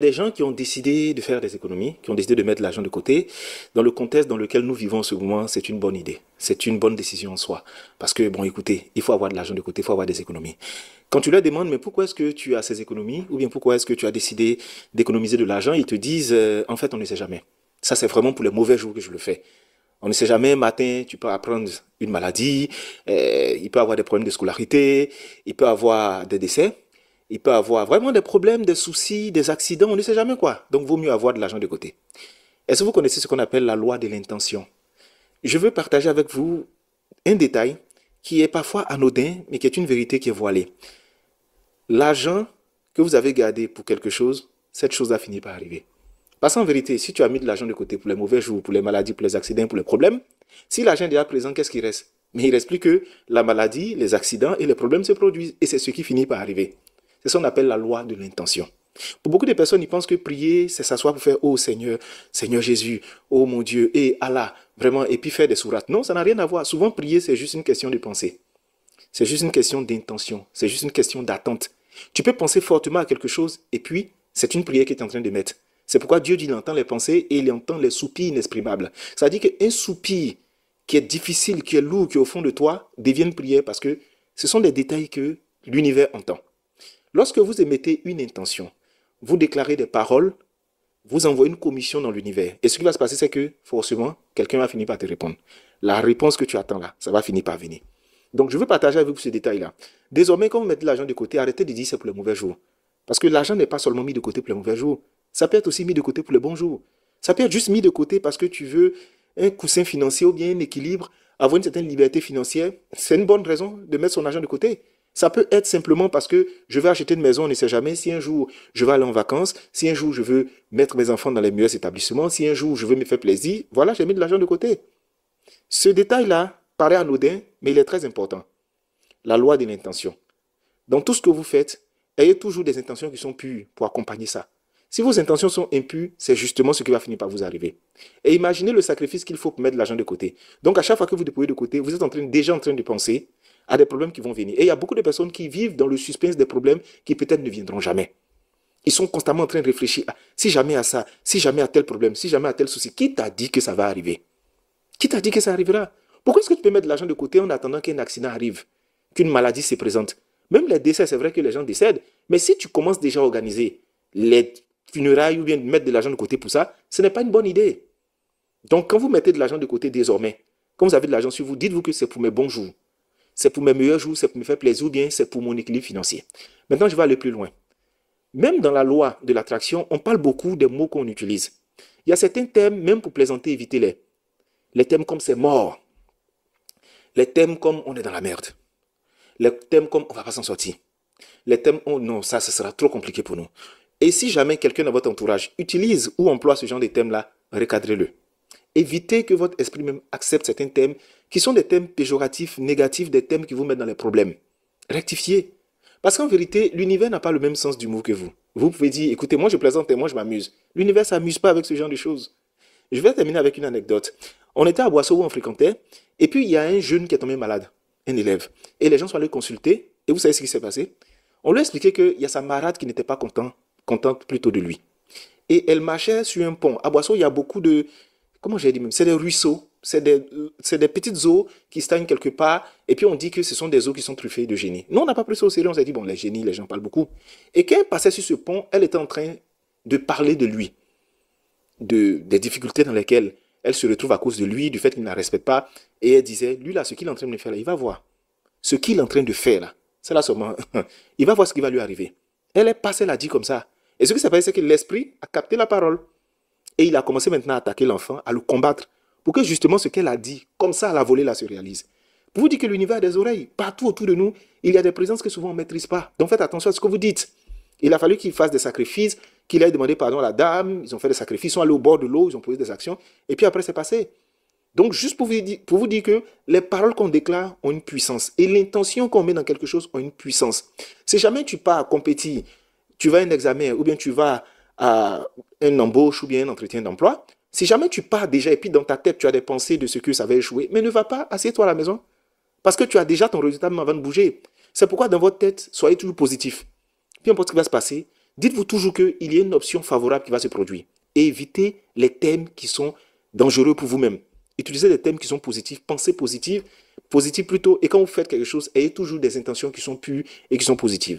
Des gens qui ont décidé de faire des économies, qui ont décidé de mettre l'argent de côté, dans le contexte dans lequel nous vivons en ce moment, c'est une bonne idée. C'est une bonne décision en soi. Parce que, bon, écoutez, il faut avoir de l'argent de côté, il faut avoir des économies. Quand tu leur demandes, mais pourquoi est-ce que tu as ces économies, ou bien pourquoi est-ce que tu as décidé d'économiser de l'argent, ils te disent, en fait, on ne sait jamais. Ça, c'est vraiment pour les mauvais jours que je le fais. On ne sait jamais, matin, tu peux apprendre une maladie, il peut avoir des problèmes de scolarité, il peut avoir des décès, il peut avoir vraiment des problèmes, des soucis, des accidents, on ne sait jamais quoi. Donc, vaut mieux avoir de l'argent de côté. Est-ce que vous connaissez ce qu'on appelle la loi de l'intention? Je veux partager avec vous un détail qui est parfois anodin, mais qui est une vérité qui est voilée. L'argent que vous avez gardé pour quelque chose, cette chose a fini par arriver. Parce qu'en vérité, si tu as mis de l'argent de côté pour les mauvais jours, pour les maladies, pour les accidents, pour les problèmes, si l'argent est déjà présent, qu'est-ce qui reste? Mais il ne reste plus que la maladie, les accidents et les problèmes se produisent. Et c'est ce qui finit par arriver. C'est ce qu'on appelle la loi de l'intention. Pour beaucoup de personnes, ils pensent que prier, c'est s'asseoir pour faire «Oh Seigneur, Seigneur Jésus, oh mon Dieu, et Allah», vraiment, et puis faire des sourates. Non, ça n'a rien à voir. Souvent, prier, c'est juste une question de pensée. C'est juste une question d'intention. C'est juste une question d'attente. Tu peux penser fortement à quelque chose et puis c'est une prière qui est en train de mettre. C'est pourquoi Dieu dit qu'il entend les pensées et il entend les soupirs inexprimables. Ça veut dire qu'un soupir qui est difficile, qui est lourd, qui est au fond de toi, devient une prière parce que ce sont des détails que l'univers entend. Lorsque vous émettez une intention, vous déclarez des paroles, vous envoyez une commission dans l'univers. Et ce qui va se passer, c'est que forcément, quelqu'un va finir par te répondre. La réponse que tu attends là, ça va finir par venir. Donc, je veux partager avec vous ce détail-là. Désormais, quand vous mettez l'argent de côté, arrêtez de dire c'est pour les mauvais jours. Parce que l'argent n'est pas seulement mis de côté pour les mauvais jours. Ça peut être aussi mis de côté pour les bons jours. Ça peut être juste mis de côté parce que tu veux un coussin financier ou bien un équilibre, avoir une certaine liberté financière. C'est une bonne raison de mettre son argent de côté. Ça peut être simplement parce que je vais acheter une maison, on ne sait jamais. Si un jour je vais aller en vacances, si un jour je veux mettre mes enfants dans les meilleurs établissements, si un jour je veux me faire plaisir, voilà, j'ai mis de l'argent de côté. Ce détail-là paraît anodin, mais il est très important. La loi de l'intention. Dans tout ce que vous faites, ayez toujours des intentions qui sont pures pour accompagner ça. Si vos intentions sont impures, c'est justement ce qui va finir par vous arriver. Et imaginez le sacrifice qu'il faut pour mettre de l'argent de côté. Donc à chaque fois que vous déployez de côté, vous êtes déjà en train de penser à des problèmes qui vont venir. Et il y a beaucoup de personnes qui vivent dans le suspense des problèmes qui peut-être ne viendront jamais. Ils sont constamment en train de réfléchir à si jamais à ça, si jamais à tel problème, si jamais à tel souci. Qui t'a dit que ça va arriver? Qui t'a dit que ça arrivera? Pourquoi est-ce que tu peux mettre de l'argent de côté en attendant qu'un accident arrive, qu'une maladie se présente? Même les décès, c'est vrai que les gens décèdent, mais si tu commences déjà à organiser les funérailles ou bien mettre de l'argent de côté pour ça, ce n'est pas une bonne idée. Donc, quand vous mettez de l'argent de côté désormais, quand vous avez de l'argent sur vous, dites-vous que c'est pour mes bons jours, c'est pour mes meilleurs jours, c'est pour me faire plaisir ou bien c'est pour mon équilibre financier. Maintenant, je vais aller plus loin. Même dans la loi de l'attraction, on parle beaucoup des mots qu'on utilise. Il y a certains thèmes, même pour plaisanter, évitez-les. Les thèmes comme c'est mort, les thèmes comme on est dans la merde, les thèmes comme on va pas s'en sortir, les thèmes oh non, ça, ce sera trop compliqué pour nous. Et si jamais quelqu'un dans votre entourage utilise ou emploie ce genre de thèmes-là, recadrez-le. Évitez que votre esprit même accepte certains thèmes qui sont des thèmes péjoratifs, négatifs, des thèmes qui vous mettent dans les problèmes. Rectifiez. Parce qu'en vérité, l'univers n'a pas le même sens d'humour que vous. Vous pouvez dire, écoutez, moi je plaisante et moi je m'amuse. L'univers ne s'amuse pas avec ce genre de choses. Je vais terminer avec une anecdote. On était à Boisseau où on fréquentait, et puis il y a un jeune qui est tombé malade, un élève. Et les gens sont allés consulter, et vous savez ce qui s'est passé? On lui a expliqué qu'il y a sa marade qui n'était pas contente plutôt de lui. Et elle marchait sur un pont. À Boisseau, il y a beaucoup de, comment j'ai dit même, c'est des ruisseaux, c'est des petites eaux qui stagnent quelque part, et puis on dit que ce sont des eaux qui sont truffées de génies. Nous, on n'a pas pris ça au sérieux, on s'est dit, bon, les génies, les gens parlent beaucoup. Et quand elle passait sur ce pont, elle était en train de parler de lui, des difficultés dans lesquelles elle se retrouve à cause de lui, du fait qu'il ne la respecte pas. Et elle disait, lui là, ce qu'il est en train de faire là, il va voir. Ce qu'il est en train de faire là, c'est là seulement, il va voir ce qui va lui arriver. Elle est passée, elle a dit comme ça. Et ce qui s'est passé, c'est que l'esprit a capté la parole. Et il a commencé maintenant à attaquer l'enfant, à le combattre, pour que justement ce qu'elle a dit, comme ça à la volée là, se réalise. Pour vous dire que l'univers a des oreilles. Partout autour de nous, il y a des présences que souvent on ne maîtrise pas. Donc faites attention à ce que vous dites. Il a fallu qu'il fasse des sacrifices, qu'il ait demandé pardon à la dame, ils ont fait des sacrifices, ils sont allés au bord de l'eau, ils ont posé des actions, et puis après c'est passé. Donc juste pour vous dire que les paroles qu'on déclare ont une puissance, et l'intention qu'on met dans quelque chose a une puissance. Si jamais tu pars à compétir, tu vas à un examen, ou bien tu vas à une embauche, ou bien un entretien d'emploi, si jamais tu pars déjà, et puis dans ta tête tu as des pensées de ce que ça va échouer, mais ne va pas, assieds-toi à la maison, parce que tu as déjà ton résultat même avant de bouger. C'est pourquoi dans votre tête, soyez toujours positif. Peu importe ce qui va se passer, Dites-vous toujours qu'il y a une option favorable qui va se produire. Et évitez les thèmes qui sont dangereux pour vous-même. Utilisez des thèmes qui sont positifs, pensez positif plutôt. Et quand vous faites quelque chose, ayez toujours des intentions qui sont pures et qui sont positives.